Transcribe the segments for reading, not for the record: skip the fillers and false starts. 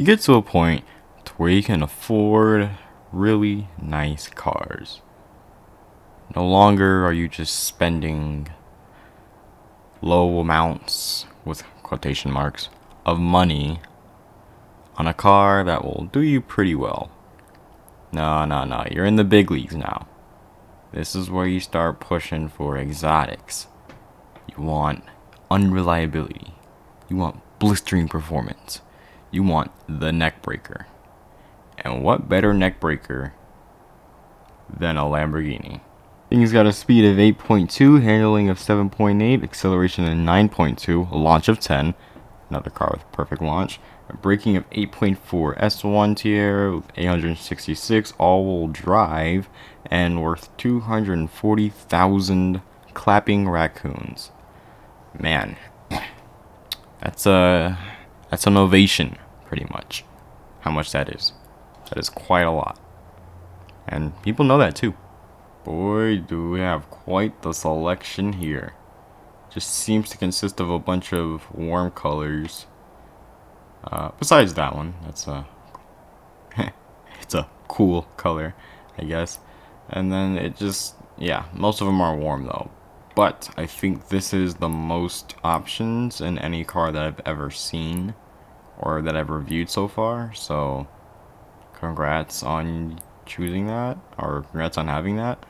get to a point to where you can afford really nice cars. No longer are you just spending low amounts, with quotation marks, of money on a car that will do you pretty well. No, you're in the big leagues now. This is where you start pushing for exotics. You want unreliability. You want blistering performance. You want the neck breaker. And what better neck breaker than a Lamborghini? Thing's got a speed of 8.2, handling of 7.8, acceleration of 9.2, a launch of 10, another car with perfect launch, a braking of 8.4, S1 tier with 866, all-wheel drive, and worth 240,000 clapping raccoons. Man, that's an ovation, pretty much. How much that is? That is quite a lot, and people know that too. Boy, do we have quite the selection here. Just seems to consist of a bunch of warm colors. Besides that one, that's it's a cool color, I guess. And then it just, yeah, most of them are warm though. But I think this is the most options in any car that I've ever seen or that I've reviewed so far. So congrats on choosing that, or congrats on having that.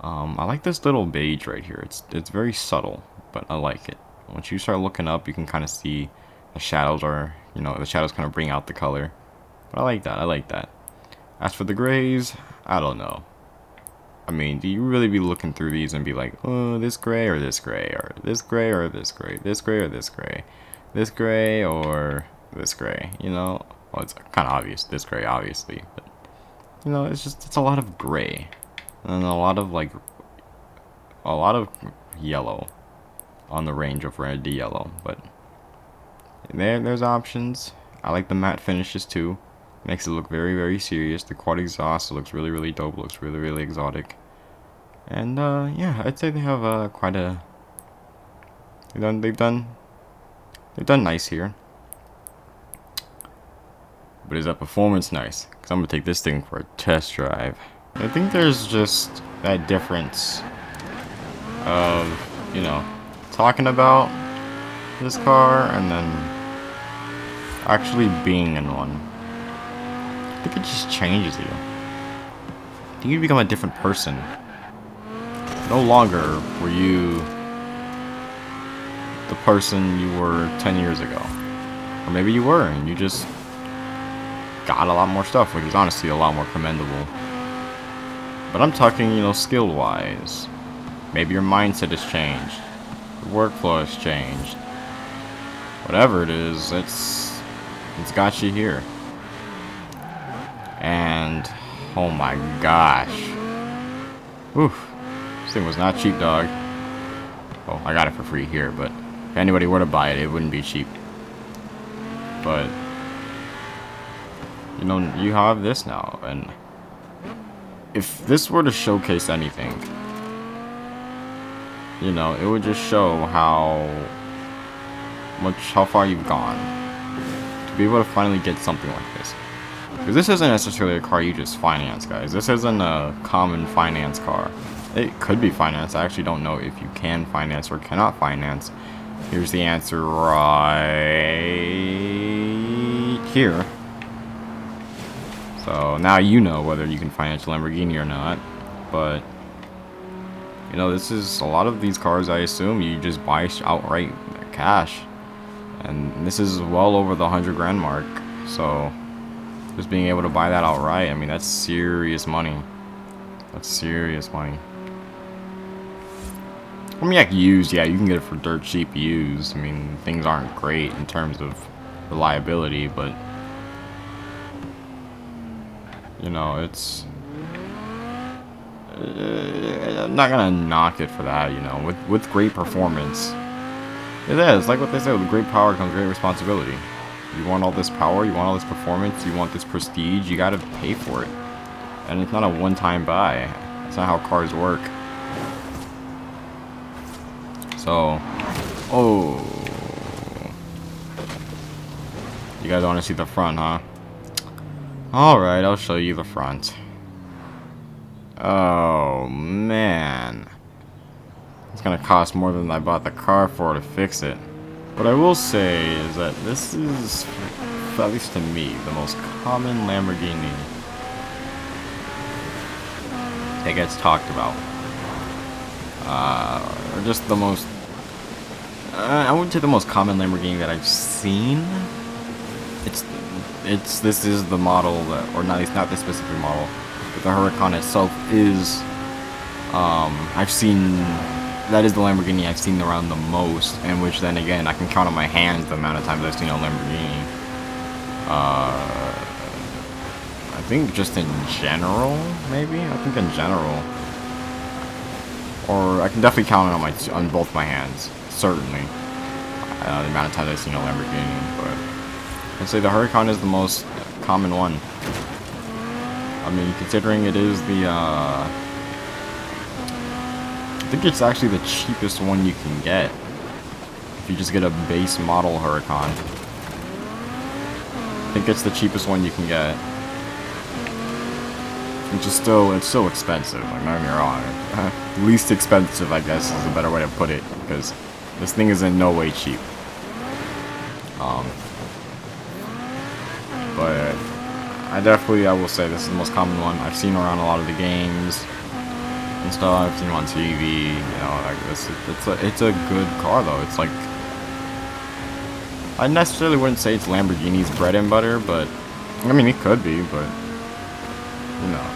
I like this little beige right here. It's very subtle, but I like it. Once you start looking up, you can kind of see the shadows are, the shadows kind of bring out the color. But I like that. As for the grays, I don't know. I mean, do you really be looking through these and be like, oh, this gray or this gray, or this gray or this gray, this gray or this gray, this gray or this gray, Well, it's kind of obvious, this gray, obviously, but, it's a lot of gray. And a lot of yellow on the range of red to yellow, but there's options. I like the matte finishes too. Makes it look very, very serious. The quad exhaust looks really, really dope. Looks really, really exotic. And yeah, I'd say they have quite a. They've done nice here. But is that performance nice? Because I'm gonna take this thing for a test drive. I think there's just that difference of, talking about this car and then actually being in one. I think it just changes you. I think you become a different person. No longer were you the person you were 10 years ago. Or maybe you were and you just got a lot more stuff, which is honestly a lot more commendable. But I'm talking, skill-wise. Maybe your mindset has changed. Your workflow has changed. Whatever it is, it's got you here. And, oh my gosh. Oof. This thing was not cheap, dog. Well, I got it for free here, but if anybody were to buy it, it wouldn't be cheap. But, you have this now, and if this were to showcase anything, it would just show how far you've gone to be able to finally get something like this. Because this isn't necessarily a car you just finance, guys. This isn't a common finance car. It could be financed. I actually don't know if you can finance or cannot finance. Here's the answer right here. So now you know whether you can finance a Lamborghini or not. But, this is a lot of these cars, I assume, you just buy outright cash. And this is well over the 100 grand mark. So, just being able to buy that outright, I mean, that's serious money. That's serious money. I mean, like used, yeah, you can get it for dirt cheap used. I mean, things aren't great in terms of reliability, but it's I'm not gonna knock it for that, with great performance. It is, like what they say, with great power comes great responsibility. You want all this power, you want all this performance, you want this prestige, you gotta pay for it. And it's not a one-time buy. That's not how cars work. So, oh. You guys want to see the front, huh? Alright, I'll show you the front. Oh, man. It's gonna cost more than I bought the car for to fix it. What I will say is that this is, at least to me, the most common Lamborghini that gets talked about. Or just the most, I wouldn't say the most common Lamborghini that I've seen. This is the model that, or not, at least not this specific model, but the Huracan itself is, I've seen, that is the Lamborghini I've seen around the most, and which then again, I can count on my hands the amount of times I've seen a Lamborghini. I think just in general, maybe? I think in general. Or I can definitely count it on both my hands, certainly. The amount of times I've seen a Lamborghini, but I'd say the Huracan is the most common one. I mean, considering it is the, I think it's actually the cheapest one you can get. If you just get a base model Huracan. I think it's the cheapest one you can get. Which is still, it's still expensive, like, don't get me wrong. Least expensive, I guess, is a better way to put it, because this thing is in no way cheap. But I will say this is the most common one. I've seen around a lot of the games and stuff. I've seen them on TV, you know, like this. It's a good car though. It's like, I necessarily wouldn't say it's Lamborghini's bread and butter, but I mean it could be, but you know,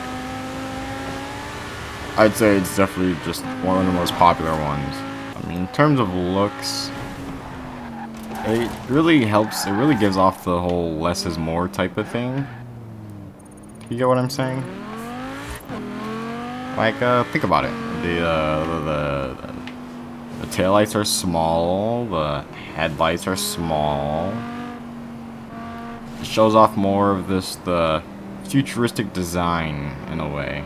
I'd say it's definitely just one of the most popular ones. I mean, in terms of looks, it really helps. It really gives off the whole less is more type of thing. You get what I'm saying? Like, think about it. The taillights are small. The headlights are small. It shows off more of the futuristic design in a way.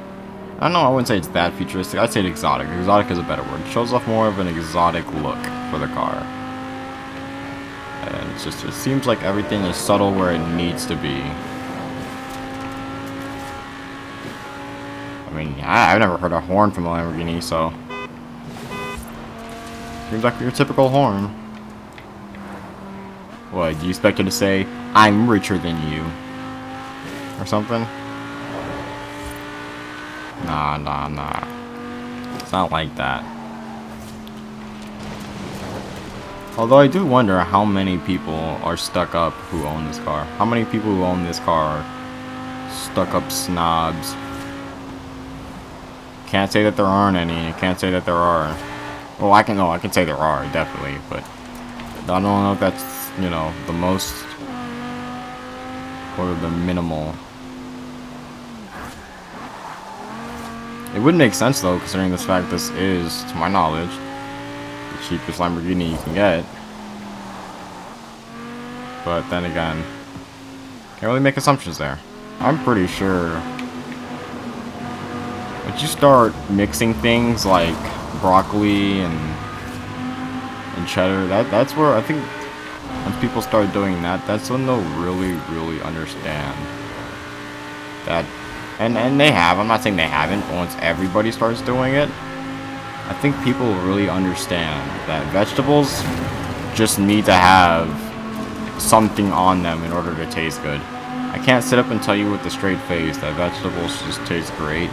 I don't know. I wouldn't say it's that futuristic. I'd say exotic. Exotic is a better word. It shows off more of an exotic look for the car. And it's just, it seems like everything is subtle where it needs to be. I mean, I've never heard a horn from a Lamborghini, so seems like your typical horn. What, do you expect it to say, "I'm richer than you," or something? Nah. It's not like that. Although I do wonder how many people are stuck up who own this car. How many people who own this car are stuck up snobs? Can't say that there aren't any. Can't say that there are. Well, I can say there are, definitely, but I don't know if that's, you know, the most or the minimal. It would make sense though, considering this fact this is, to my knowledge, the cheapest Lamborghini you can get. But then again, can't really make assumptions there. I'm pretty sure once you start mixing things like broccoli and cheddar, that's where I think once people start doing that, that's when they'll really understand that. And they have. I'm not saying they haven't, but once everybody starts doing it, I think people will really understand that vegetables just need to have something on them in order to taste good. I can't sit up and tell you with a straight face that vegetables just taste great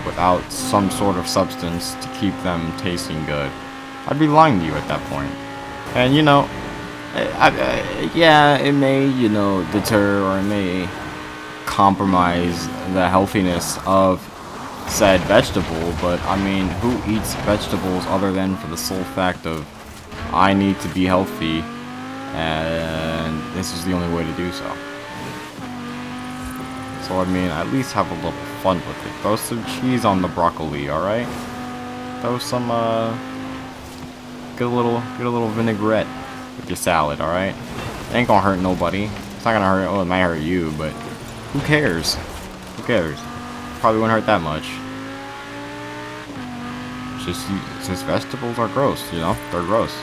without some sort of substance to keep them tasting good. I'd be lying to you at that point. And you know, yeah, it may, you know, deter or it may compromise the healthiness of said vegetable, but I mean, who eats vegetables other than for the sole fact of I need to be healthy and this is the only way to do so? So I mean, at least have a little fun with it. Throw some cheese on the broccoli, alright? Throw some get a little vinaigrette with your salad, alright? It ain't gonna hurt nobody. It's not gonna hurt, well, it might hurt you, but who cares? Who cares? Probably wouldn't hurt that much. It's just vegetables are gross, you know? They're gross.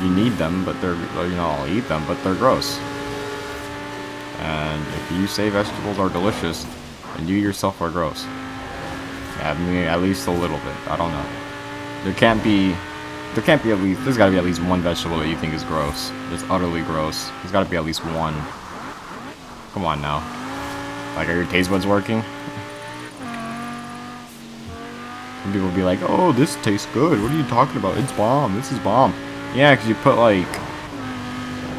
You need them, but they're, you know, I'll eat them, but they're gross. And if you say vegetables are delicious, then you yourself are gross. Yeah, I mean, at least a little bit. I don't know. There can't be at least, there's gotta be at least one vegetable that you think is gross. Just utterly gross. There's gotta be at least one. Come on now. Like, are your taste buds working? Some people will be like, oh, this tastes good. What are you talking about? It's bomb. This is bomb. Yeah, because you put like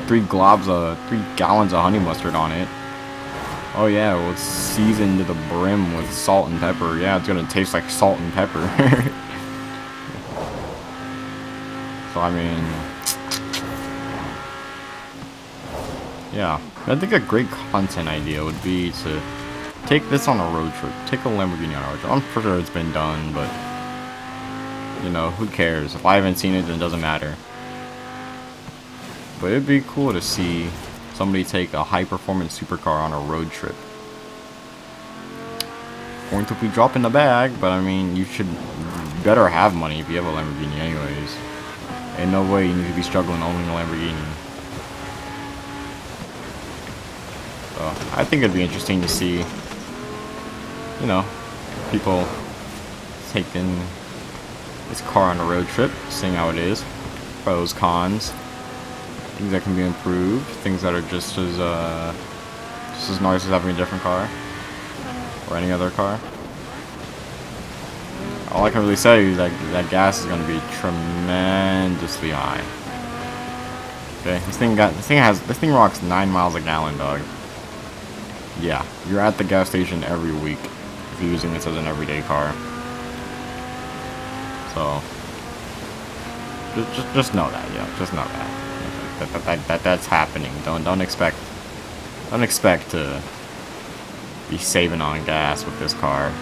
3 gallons of honey mustard on it. Oh yeah, well, it's seasoned to the brim with salt and pepper. Yeah, it's gonna taste like salt and pepper. So I mean, yeah, I think a great content idea would be to take this on a road trip. Take a Lamborghini on a road trip. I'm pretty sure it's been done, but you know, who cares? If I haven't seen it, then it doesn't matter. But it'd be cool to see somebody take a high-performance supercar on a road trip. Going to be dropping the bag, but I mean, you better have money if you have a Lamborghini anyways. Ain't no way you need to be struggling owning a Lamborghini. So, I think it'd be interesting to see, you know, people taking this car on a road trip, seeing how it is, pros, cons, things that can be improved, things that are just as nice as having a different car or any other car. All I can really say is that gas is going to be tremendously high. Okay, this thing rocks 9 miles a gallon, dog. Yeah, you're at the gas station every week if you're using this as an everyday car. So just know that, yeah, just know that's happening. Don't expect to be saving on gas with this car.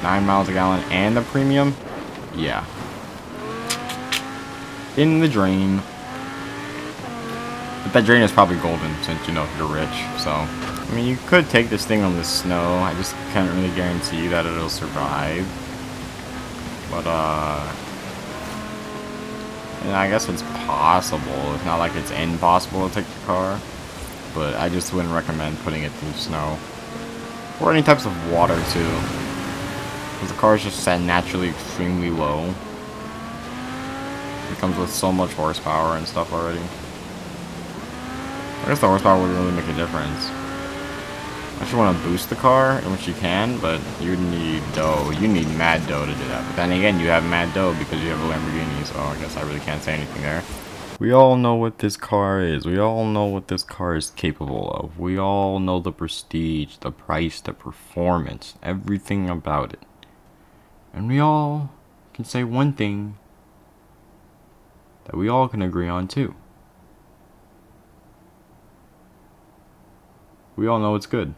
9 miles a gallon and the premium, yeah, in the drain. But that drain is probably golden since, you know, you're rich. So I mean, you could take this thing on the snow. I just can't really guarantee that it'll survive. But and I guess it's possible. It's not like it's impossible to take the car, but I just wouldn't recommend putting it through snow or any types of water too. Because the car is just set naturally extremely low. It comes with so much horsepower and stuff already. I guess the horsepower wouldn't really make a difference. Unless you want to boost the car, which you can, but you need dough. You need mad dough to do that. But then again, you have mad dough because you have a Lamborghini, so I guess I really can't say anything there. We all know what this car is. We all know what this car is capable of. We all know the prestige, the price, the performance, everything about it. And we all can say one thing that we all can agree on too. We all know it's good.